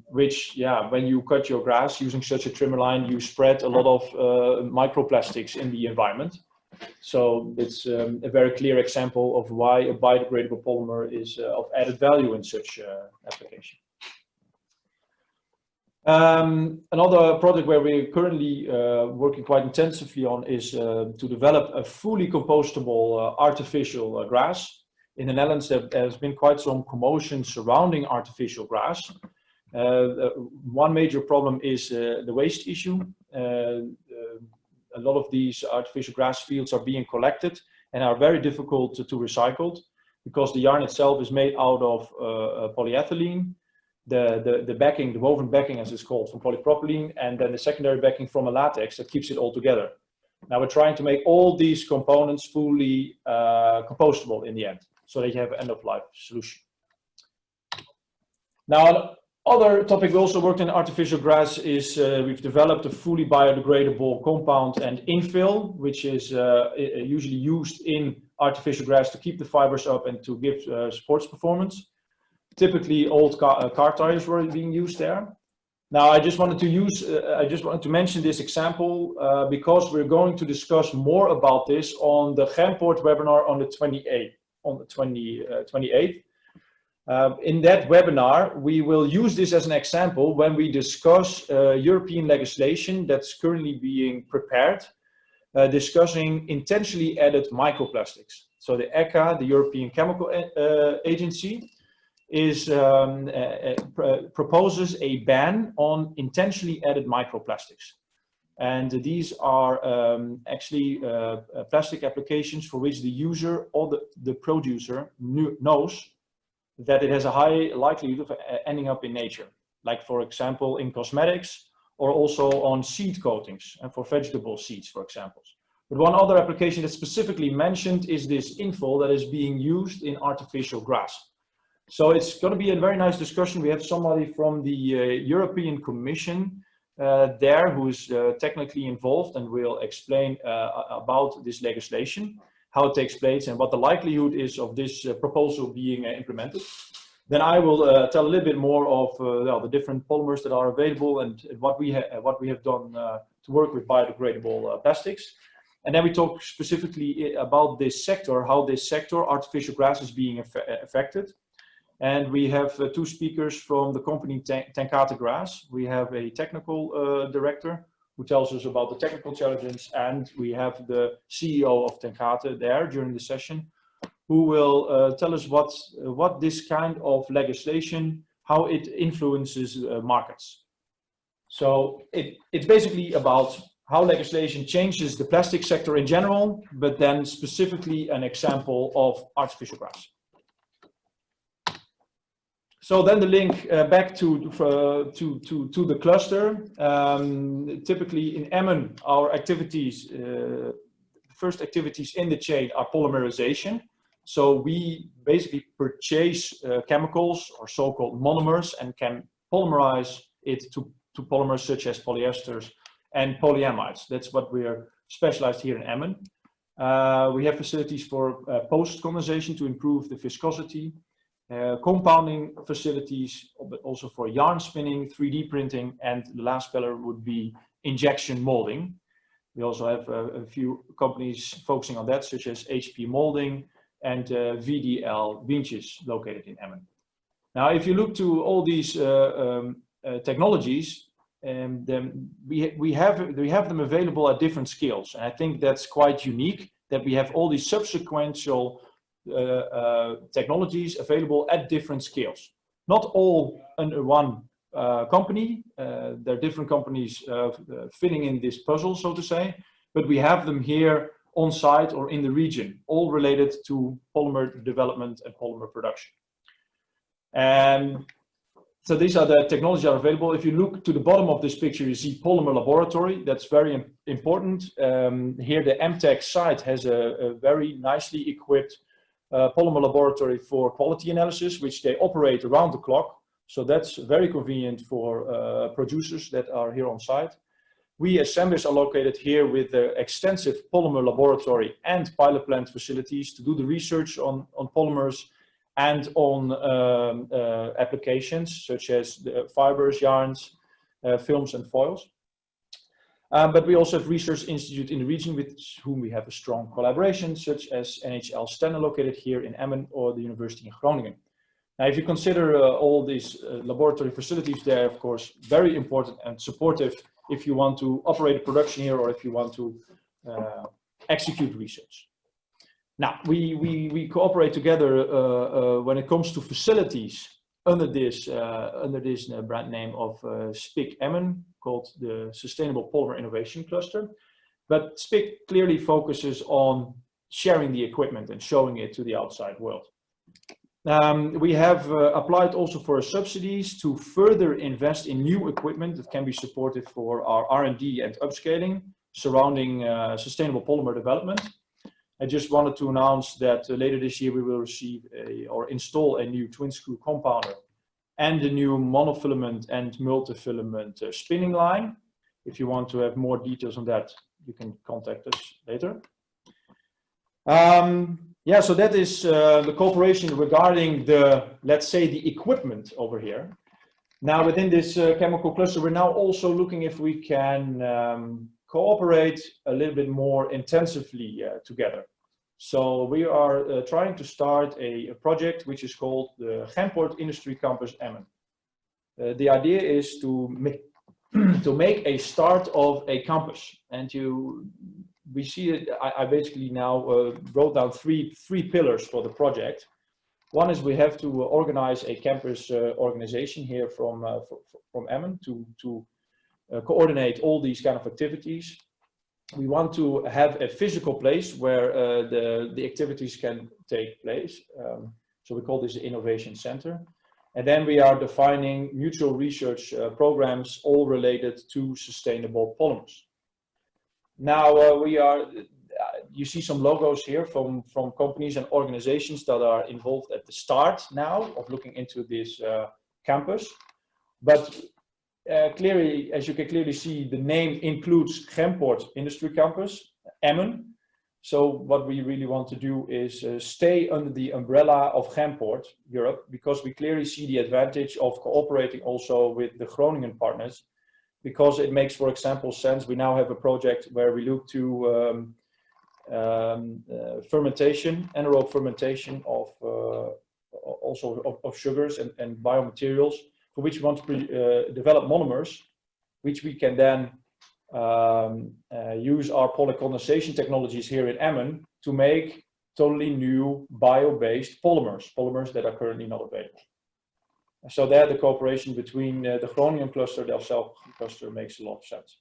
Which, yeah, when you cut your grass using such a trimmer line, you spread a lot of microplastics in the environment. So it's a very clear example of why a biodegradable polymer is of added value in such application. Another project where we're currently working quite intensively on is to develop a fully compostable artificial grass. In the Netherlands, there has been quite some commotion surrounding artificial grass. One major problem is the waste issue. A lot of these artificial grass fields are being collected and are very difficult to recycle because the yarn itself is made out of polyethylene, the backing, the woven backing as it's called, from polypropylene, and then the secondary backing from a latex that keeps it all together. Now we're trying to make all these components fully compostable in the end, so that you have an end-of-life solution. Now, other topic we also worked in artificial grass is we've developed a fully biodegradable compound and infill, which is usually used in artificial grass to keep the fibers up and to give sports performance. Typically, old car tires were being used there. Now, I just wanted to mention this example because we're going to discuss more about this on the Chemport webinar on the 28th. In that webinar, we will use this as an example when we discuss European legislation that's currently being prepared, discussing intentionally added microplastics. So the ECHA, the European Chemical Agency, proposes a ban on intentionally added microplastics. And these are actually plastic applications for which the user or the producer knows that it has a high likelihood of ending up in nature. like for example in cosmetics, or also on seed coatings and for vegetable seeds, for example. But one other application that's specifically mentioned is this infol that is being used in artificial grass. So it's going to be a very nice discussion. We have somebody from the European Commission there who is technically involved and will explain about this legislation, how it takes place and what the likelihood is of this proposal being implemented. Then I will tell a little bit more of the different polymers that are available and what we have done to work with biodegradable plastics. And then we talk specifically about this sector, how this sector, artificial grass, is being affected. And we have two speakers from the company Tenkate Grass. We have a technical director who tells us about the technical challenges, and we have the CEO of Tenkate there during the session, who will tell us what this kind of legislation, how it influences markets. So it's basically about how legislation changes the plastic sector in general, but then specifically an example of artificial grass. So then the link back to the cluster. Typically in Emmen, our activities, first activities in the chain are polymerization. So we basically purchase chemicals or so-called monomers and can polymerize it to polymers such as polyesters and polyamides. That's what we are specialized here in Emmen. We have facilities for post-condensation to improve the viscosity, compounding facilities, but also for yarn spinning, 3D printing, and the last pillar would be injection molding. We also have a few companies focusing on that, such as HP Molding and VDL Wientjes, located in Emmen. Now, if you look to all these technologies, then we have them available at different scales, and I think that's quite unique that we have all these subsequential technologies available at different scales. Not all under one company. There are different companies fitting in this puzzle, so to say, but we have them here on site or in the region, all related to polymer development and polymer production. And so these are the technologies that are available. If you look to the bottom of this picture, you see polymer laboratory. That's very important. Here the MTech site has a very nicely equipped polymer laboratory for quality analysis, which they operate around the clock. So that's very convenient for producers that are here on site. We as Senbis are located here with the extensive polymer laboratory and pilot plant facilities to do the research on polymers and on applications such as the fibers, yarns, films and foils. But we also have research institute in the region with whom we have a strong collaboration, such as NHL Stenne, located here in Emmen, or the University in Groningen. Now, if you consider all these laboratory facilities, they're of course very important and supportive if you want to operate a production here or if you want to execute research. Now, we cooperate together when it comes to facilities under this brand name of SPIC Emmen, called the Sustainable Polymer Innovation Cluster. But SPIC clearly focuses on sharing the equipment and showing it to the outside world. We have applied also for subsidies to further invest in new equipment that can be supportive for our R&D and upscaling surrounding sustainable polymer development. I just wanted to announce that later this year we will receive or install a new twin screw compounder and a new monofilament and multifilament spinning line. If you want to have more details on that, you can contact us later. Yeah, so that is the cooperation regarding the, let's say, the equipment over here. Now, within this chemical cluster, we're now also looking if we can cooperate a little bit more intensively together. So we are trying to start a project which is called the Chemport Industry Campus Emmen. The idea is to make a start of a campus, and we see it. I basically now wrote down three pillars for the project. One is we have to organize a campus organization here from Emmen to coordinate all these kind of activities. We want to have a physical place where the activities can take place. So we call this the Innovation Center. And then we are defining mutual research programs all related to sustainable polymers. Now you see some logos here from companies and organizations that are involved at the start now of looking into this campus. But clearly, as you can clearly see, the name includes Chemport Industry Campus, Emmen. So what we really want to do is stay under the umbrella of Chemport Europe, because we clearly see the advantage of cooperating also with the Groningen partners, because it makes, for example, sense. We now have a project where we look to fermentation, anaerobic fermentation of also of sugars and biomaterials, for which we want to develop monomers, which we can then use our polycondensation technologies here in Emmen to make totally new bio-based polymers that are currently not available. So there, the cooperation between the Groningen cluster, the Delfzijl cluster, makes a lot of sense.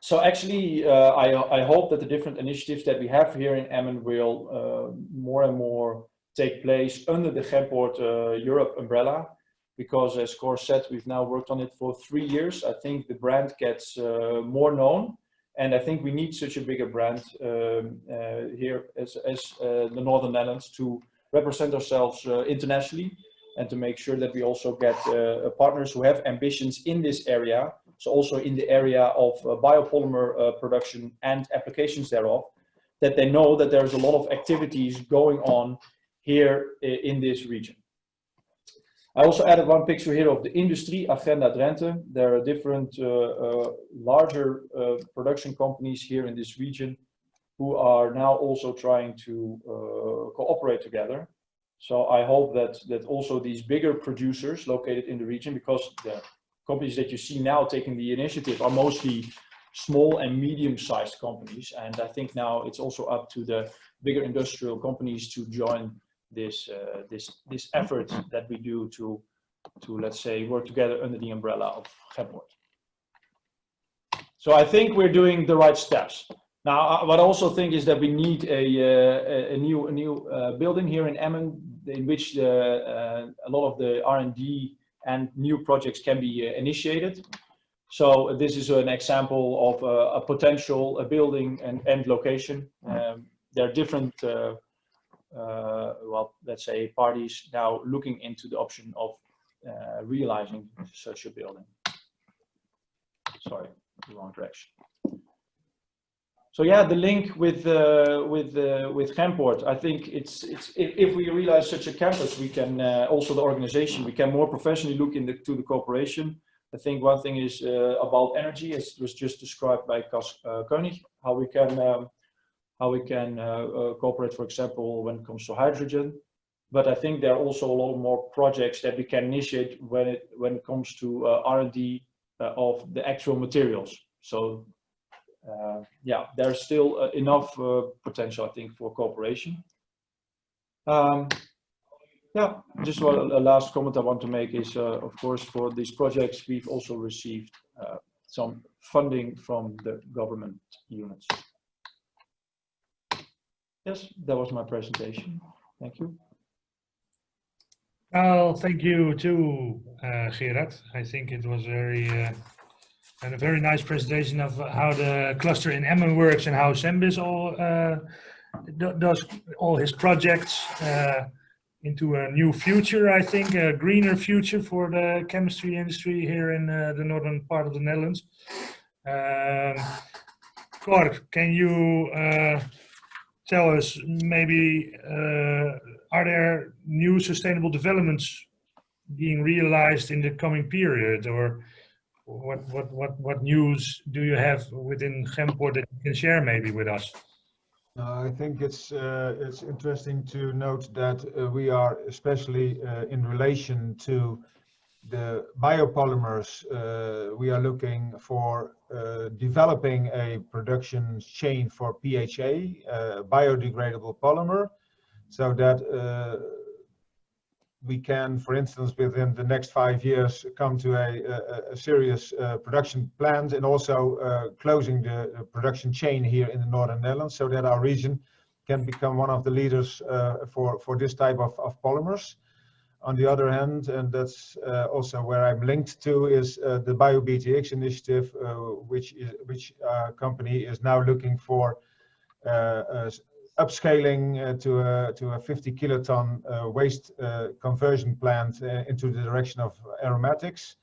So actually, I hope that the different initiatives that we have here in Emmen will more and more take place under the Chemport Europe umbrella, because as Cor said, we've now worked on it for 3 years. I think the brand gets more known, and I think we need such a bigger brand here as the Northern Netherlands to represent ourselves internationally, and to make sure that we also get partners who have ambitions in this area. So also in the area of biopolymer production and applications thereof, that they know that there's a lot of activities going on here in this region. I also added one picture here of the industry, Agenda Drenthe. There are different larger production companies here in this region who are now also trying to cooperate together. So I hope that also these bigger producers located in the region, because the companies that you see now taking the initiative are mostly small and medium-sized companies, and I think now it's also up to the bigger industrial companies to join this effort that we do to let's say work together under the umbrella of Chemport. So I think we're doing the right steps. Now, what I also think is that we need a new building here in Emmen, in which a lot of the R&D and new projects can be initiated. So this is an example of a potential building and location. There are different, well, let's say parties now looking into the option of realizing such a building. Sorry, the wrong direction. So yeah, the link with Chemport, I think it's if we realize such a campus, we can also the organization, we can more professionally look into the cooperation. I think one thing is about energy, as was just described by Cas König, how we can cooperate, for example, when it comes to hydrogen. But I think there are also a lot more projects that we can initiate when it comes to R&D of the actual materials. So yeah, there's still enough potential, I think, for cooperation. Yeah, just a last comment I want to make is, of course, for these projects, we've also received some funding from the government units. Yes, that was my presentation. Thank you. Well, thank you too, Gerard. I think it was a very nice presentation of how the cluster in Emmen works and how Senbis does all his projects into a new future, I think, a greener future for the chemistry industry here in the northern part of the Netherlands. Cor, can you tell us maybe, are there new sustainable developments being realized in the coming period, or what news do you have within Chemport that you can share maybe with us? I think it's interesting to note that we are, especially in relation to the biopolymers, we are looking for developing a production chain for PHA, biodegradable polymer, so that we can, for instance, within the next 5 years, come to a serious production plant, and also closing the production chain here in the Northern Netherlands, so that our region can become one of the leaders for this type of polymers. On the other hand, and that's also where I'm linked to, is the BioBTX initiative, which company is now looking for upscaling to a 50 kiloton waste conversion plant into the direction of aromatics.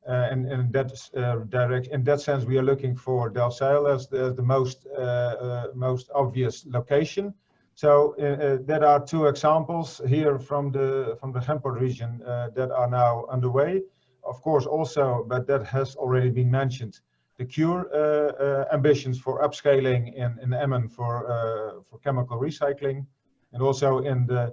And in that sense, we are looking for Delfzijl as the most obvious location. So there are two examples here from the Chemport region that are now underway. Of course, also, but that has already been mentioned, the CURE ambitions for upscaling in Emmen for chemical recycling, and also in the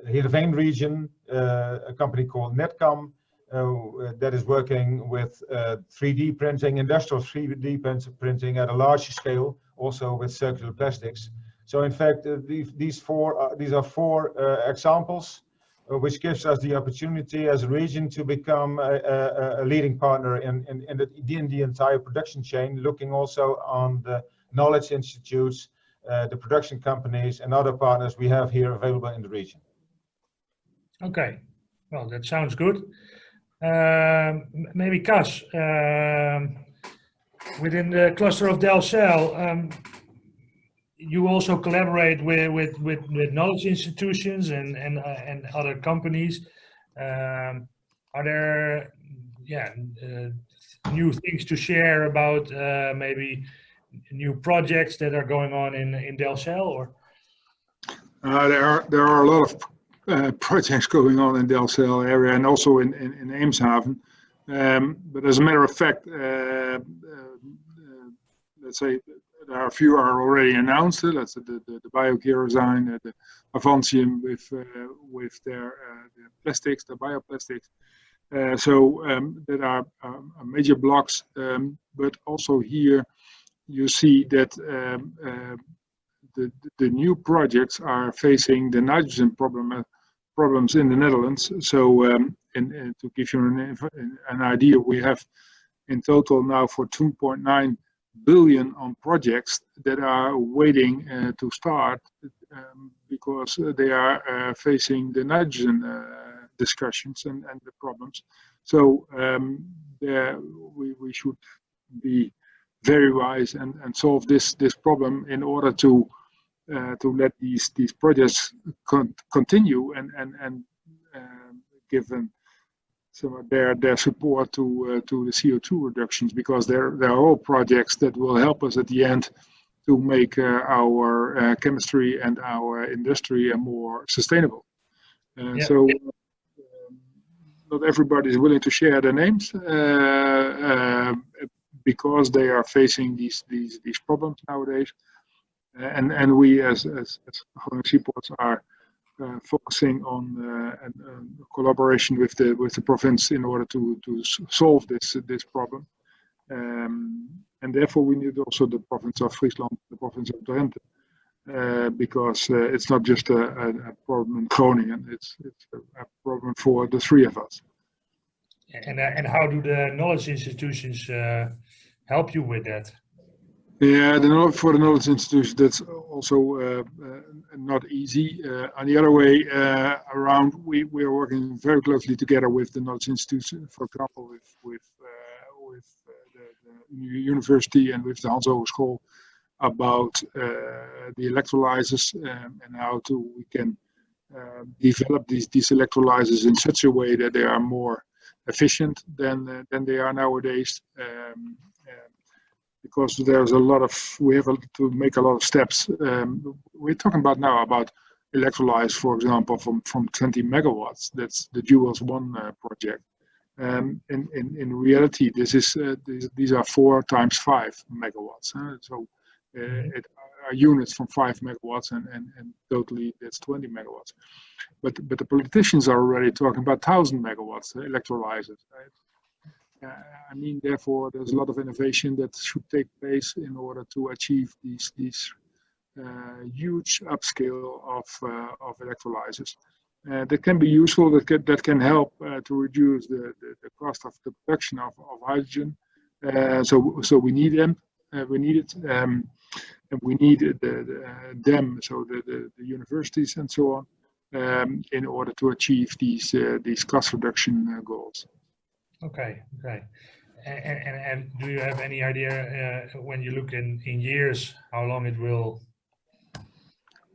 Heerenveen region, a company called Netcam that is working with 3D printing, industrial 3D printing at a large scale, also with circular plastics. So in fact, these are four examples, which gives us the opportunity as a region to become a leading partner in the entire production chain, looking also on the knowledge institutes, the production companies and other partners we have here available in the region. Okay, well, that sounds good. Maybe Cas, within the cluster of Delfzijl, you also collaborate with knowledge institutions and other companies. Are there new things to share about maybe new projects that are going on in Delfzijl, or? There are a lot of projects going on in Delfzijl area and also in Eemshaven. But as a matter of fact, let's say there are a few are already announced. That's the biokerosene, the Avantium with their plastics, the bioplastics. So that are major blocks. But also here you see that the new projects are facing the nitrogen problems in the Netherlands. So and to give you an idea, we have in total now for 2.9 billion on projects that are waiting to start because they are facing the nitrogen discussions and the problems. So we should be very wise and solve this problem in order to let these projects continue and give them some of their support to the CO2 reductions, because they're all projects that will help us at the end to make our chemistry and our industry more sustainable. So not everybody is willing to share their names because they are facing these problems nowadays. And we as Groningen Seaports are focusing on collaboration with the province in order to solve this problem. And therefore we need also the province of Friesland, the province of Drenthe, because it's not just a problem in Groningen, it's a problem for the three of us. And how do the knowledge institutions help you with that? Yeah, for the knowledge institutions, that's also not easy. On the other way around, we are working very closely together with the knowledge institutions, for example, with the university and with the Hans Hogeschool about the electrolyzers and how we can develop these electrolyzers in such a way that they are more efficient than they are nowadays. Because there's we have to make a lot of steps. We're talking about now about electrolyze, for example, from 20 megawatts. That's the Jewels 1 project. In reality, these are 4 times 5 megawatts. So it are units from 5 megawatts and totally that's 20 megawatts. But the politicians are already talking about 1,000 megawatts electrolyzers. Right? I mean, therefore, there's a lot of innovation that should take place in order to achieve these huge upscale of electrolyzers. That can be useful. That can help to reduce the cost of the production of hydrogen. So we need them. We need it, and we need them. So the universities and so on. in order to achieve these cost reduction goals. Okay. And do you have any idea when you look in years how long it will?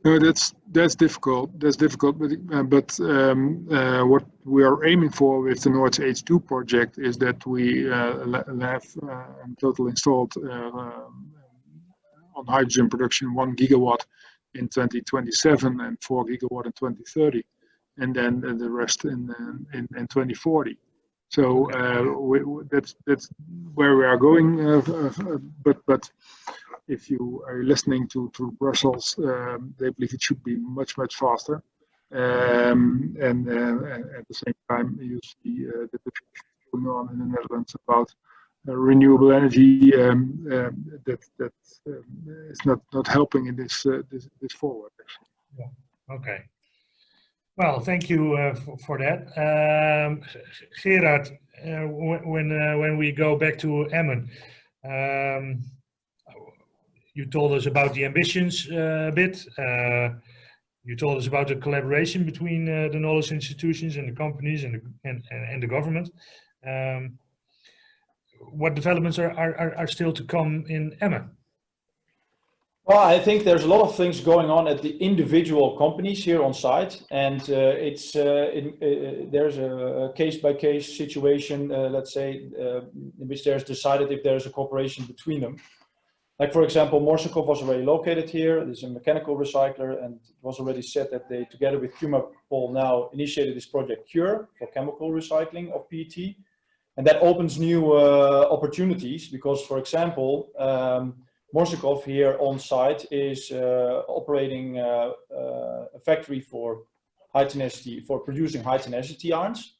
No, that's difficult. That's difficult. But what we are aiming for with the North H2 project is that we have total installed on hydrogen production 1 gigawatt in 2027 and 4 gigawatt in 2030, and then the rest in 2040. So that's where we are going. But if you are listening to Brussels, they believe it should be much faster. And at the same time, you see the discussion going on in the Netherlands about renewable energy that is not helping in this forward. Actually. Yeah. Okay. Well, thank you for that, Gerard. When we go back to Emmen, you told us about the ambitions a bit. You told us about the collaboration between the knowledge institutions and the companies and the government. What developments are still to come in Emmen? Well, I think there's a lot of things going on at the individual companies here on site, and there's a case-by-case situation, let's say, in which there's decided if there's a cooperation between them. Like, for example, Morsakov was already located here. There's a mechanical recycler, and it was already said that they, together with Cumapol, now initiated this project CURE for chemical recycling of PET. And that opens new opportunities because, for example, Morsakov here on site is operating a factory for producing high tenacity irons.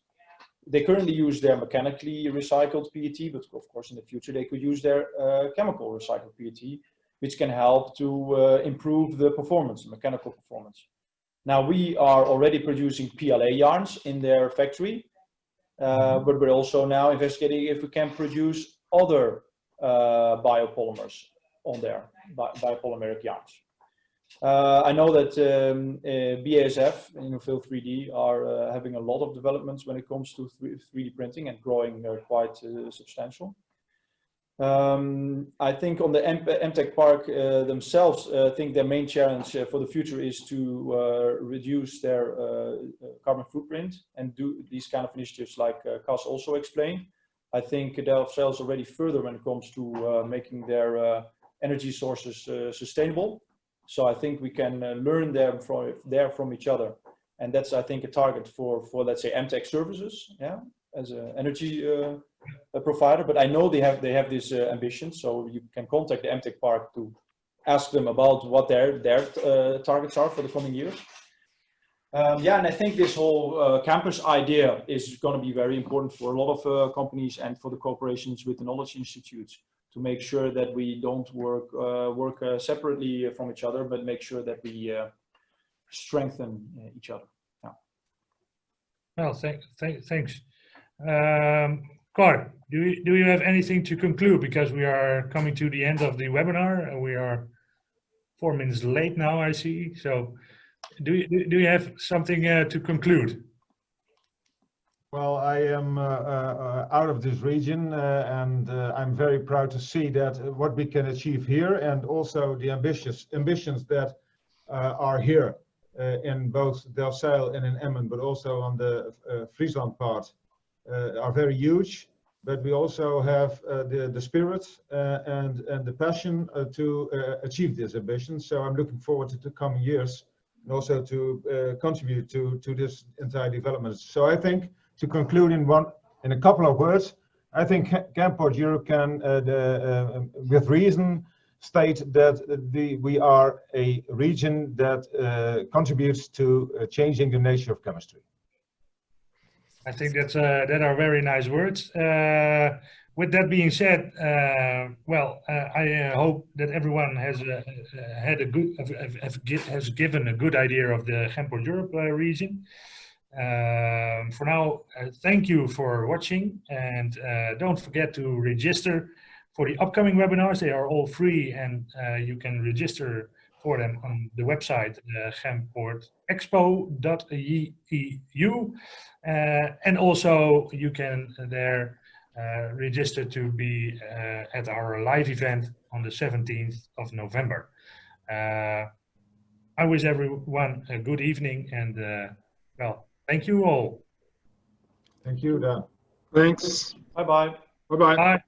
They currently use their mechanically recycled PET, but of course in the future they could use their chemical recycled PET, which can help to improve the performance, mechanical performance. Now we are already producing PLA yarns in their factory, but we're also now investigating if we can produce other biopolymers on their biopolymeric yarns. I know that BASF and Innovil 3D are having a lot of developments when it comes to 3D printing and growing quite substantial. I think on the MTech Park themselves, I think their main challenge for the future is to reduce their carbon footprint and do these kind of initiatives like Cas also explained. I think Delfzijl is already further when it comes to making their energy sources sustainable. So I think we can learn from each other, and that's, I think, a target for let's say MTech services, yeah, as an energy provider. But I know they have this ambition, so you can contact the MTech Park to ask them about what their targets are for the coming years. Yeah, and I think this whole campus idea is going to be very important for a lot of companies and for the cooperations with the knowledge institutes, to make sure that we don't work separately from each other, but make sure that we strengthen each other. Yeah. Well, thanks. Cor, do you have anything to conclude? Because we are coming to the end of the webinar, and we are 4 minutes late now, I see. So, do you have something to conclude? Well, I am out of this region, and I'm very proud to see that what we can achieve here, and also the ambitions that are here in both Delfzijl and in Emmen, but also on the Friesland part, are very huge. But we also have the spirit and the passion to achieve this ambition. So I'm looking forward to the coming years, and also to contribute to this entire development. So I think, to conclude in a couple of words, I think Chemport Europe can, with reason, state that we are a region that contributes to changing the nature of chemistry. I think that are very nice words. With that being said, well, I hope that everyone has given a good idea of the Chemport Europe region. For now, thank you for watching, and don't forget to register for the upcoming webinars. They are all free, and you can register for them on the website chemportexpo.eu, and also you can there register to be at our live event on the 17th of November. I wish everyone a good evening, and well, thank you all. Thank you, Dan. Thanks. Bye-bye. Bye-bye. Bye.